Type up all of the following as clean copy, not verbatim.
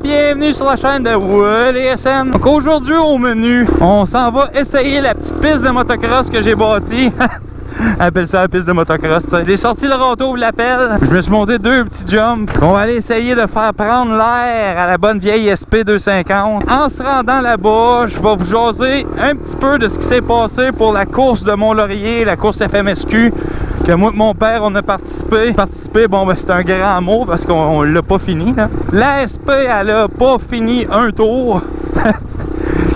Bienvenue sur la chaîne de Willy SM. Donc aujourd'hui au menu, on s'en va essayer la petite piste de motocross que j'ai bâtie. Appelle ça la piste de motocross, t'sais. J'ai sorti le râteau, l'appel. Je me suis monté deux petits jumps. On va aller essayer de faire prendre l'air à la bonne vieille SP250. En se rendant là-bas, je vais vous jaser un petit peu de ce qui s'est passé pour la course de Mont-Laurier, la course FMSQ. Que moi et mon père, on a participé. Participer, bon, ben c'est un grand mot parce qu'on l'a pas fini, là. La SP, elle a pas fini un tour.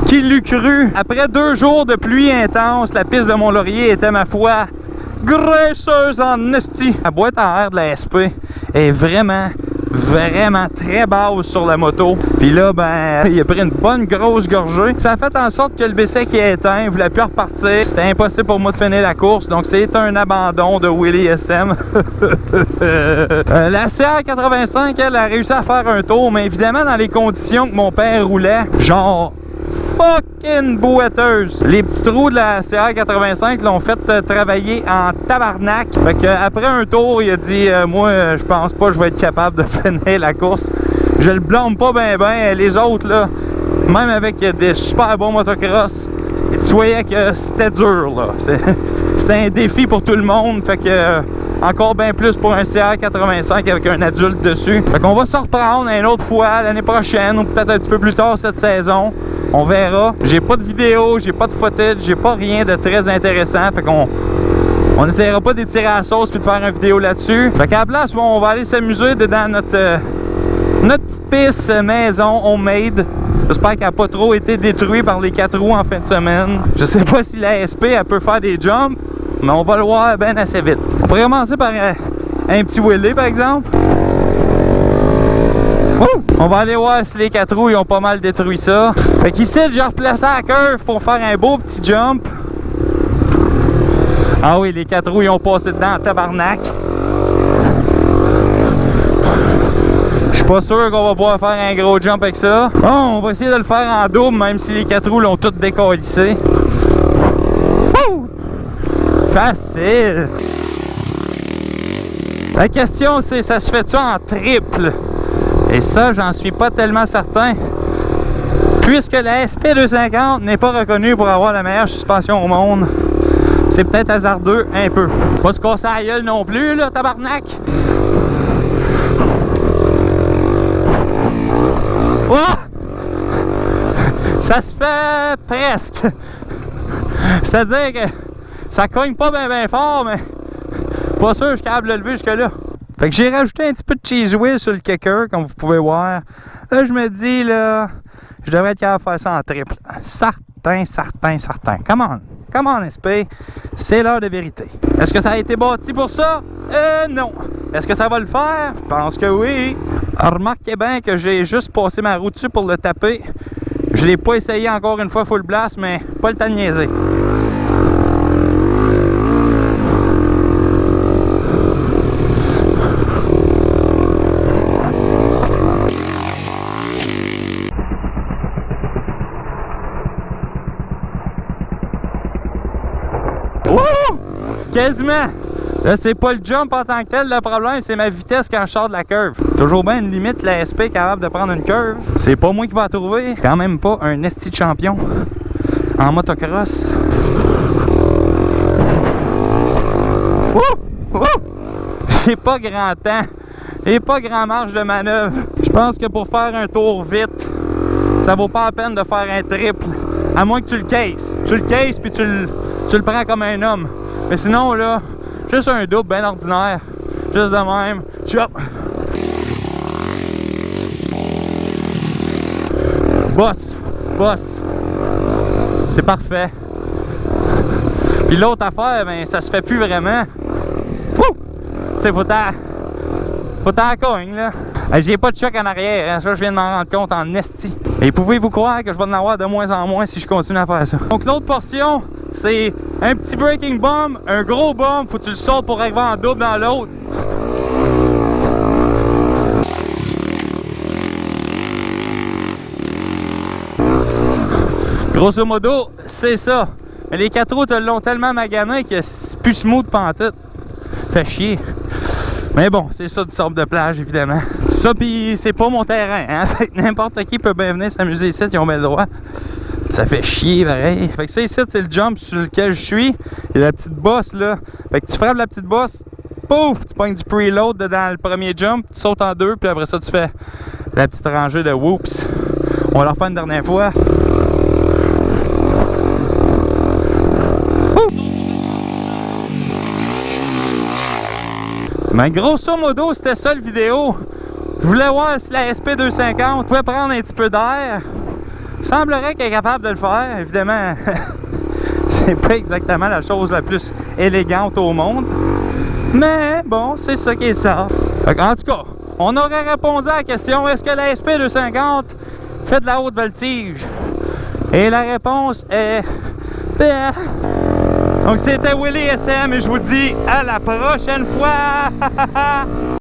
Qui l'eût cru? Après 2 jours de pluie intense, la piste de Mont-Laurier était, ma foi, graisseuse en esti. La boîte à air de la SP est vraiment très basse sur la moto. Puis là, ben, il a pris une bonne grosse gorgée. Ça a fait en sorte que le BC qui est éteint, il voulait plus repartir. C'était impossible pour moi de finir la course, donc c'est un abandon de Willy SM. La CR85, elle a réussi à faire un tour, mais évidemment dans les conditions que mon père roulait, genre fucking bouetteuse. Les petits trous de la CR85 l'ont fait travailler en tabarnak. Fait que après un tour, il a dit moi, je pense pas que je vais être capable de finir la course. Je le blâme pas ben. Les autres, là, même avec des super bons motocross, tu voyais que c'était dur, là. C'était un défi pour tout le monde. Fait que encore bien plus pour un CR85 avec un adulte dessus. Fait qu'on va se reprendre une autre fois l'année prochaine ou peut-être un petit peu plus tard cette saison. On verra. J'ai pas de vidéo, j'ai pas de footage, j'ai pas rien de très intéressant. Fait qu'on n'essaiera pas d'étirer la sauce puis de faire une vidéo là-dessus. Fait qu'à la place, on va aller s'amuser dans notre petite piste maison homemade. J'espère qu'elle n'a pas trop été détruite par les 4 roues en fin de semaine. Je sais pas si la SP elle peut faire des jumps, mais on va le voir bien assez vite. On pourrait commencer par un petit Willy par exemple. On va aller voir si les 4 roues ils ont pas mal détruit ça. Fait qu'ici, j'ai replacé la curve pour faire un beau petit jump. Ah oui, les 4 roues ils ont passé dedans en tabarnak. Je suis pas sûr qu'on va pouvoir faire un gros jump avec ça. Bon, on va essayer de le faire en double, même si les 4 roues l'ont toutes décalissé. Facile! La question c'est, ça se fait-tu en triple? Et ça, j'en suis pas tellement certain. Puisque la SP250 n'est pas reconnue pour avoir la meilleure suspension au monde. C'est peut-être hasardeux un peu. Pas se casser la gueule non plus, là, tabarnak! Oh! Ça se fait presque. C'est-à-dire que ça cogne pas bien fort, mais pas sûr que je suis capable de le lever jusque-là. Fait que j'ai rajouté un petit peu de cheese whiz sur le kicker, comme vous pouvez voir. Là, je me dis, là, je devrais être capable de faire ça en triple. Certain. Come on, SP. C'est l'heure de vérité. Est-ce que ça a été bâti pour ça? Non. Est-ce que ça va le faire? Je pense que oui. Remarquez bien que j'ai juste passé ma roue dessus pour le taper. Je l'ai pas essayé encore une fois full blast, mais pas le temps de niaiser. Wouh! Quasiment! Là, c'est pas le jump en tant que tel, le problème, c'est ma vitesse quand je sors de la curve. Toujours bien une limite, la SP capable de prendre une curve. C'est pas moi qui va la trouver. Quand même pas un esti de champion en motocross. J'ai pas grand temps. J'ai pas grand marge de manœuvre. Je pense que pour faire un tour vite, ça vaut pas la peine de faire un triple. À moins que tu le cases. Tu le cases puis tu le prends comme un homme. Mais sinon, là, juste un double bien ordinaire. Juste de même. Chop! Boss. C'est parfait. Puis l'autre affaire, ben, ça se fait plus vraiment. C'est faut t'en cogne, là. J'ai pas de choc en arrière, hein. Ça je viens de m'en rendre compte en esti. Et pouvez-vous croire que je vais en avoir de moins en moins si je continue à faire ça. Donc l'autre portion, c'est un petit braking bomb, un gros bomb, faut que tu le sautes pour arriver en double dans l'autre. Grosso modo, c'est ça. Mais les 4 roues te l'ont tellement magané que c'est plus smooth pantoute. Fait chier. Mais bon, c'est ça du sable de plage, évidemment. Ça, pis c'est pas mon terrain, hein? Fait que n'importe qui peut bien venir s'amuser ici, ils ont bien le droit. Ça fait chier, pareil. Fait que ça ici, c'est le jump sur lequel je suis. Il y a la petite bosse, là. Fait que tu frappes la petite bosse, pouf! Tu pognes du preload dans le premier jump, tu sautes en deux, puis après ça, tu fais la petite rangée de whoops. On va la refaire une dernière fois. Mais grosso modo, c'était ça le vidéo. Je voulais voir si la SP250 pouvait prendre un petit peu d'air. Semblerait qu'elle est capable de le faire, évidemment. C'est pas exactement la chose la plus élégante au monde. Mais bon, c'est ça qui est ça. En tout cas, on aurait répondu à la question, est-ce que la SP250 fait de la haute voltige? Et la réponse est... Donc c'était Willy SM et je vous dis à la prochaine fois!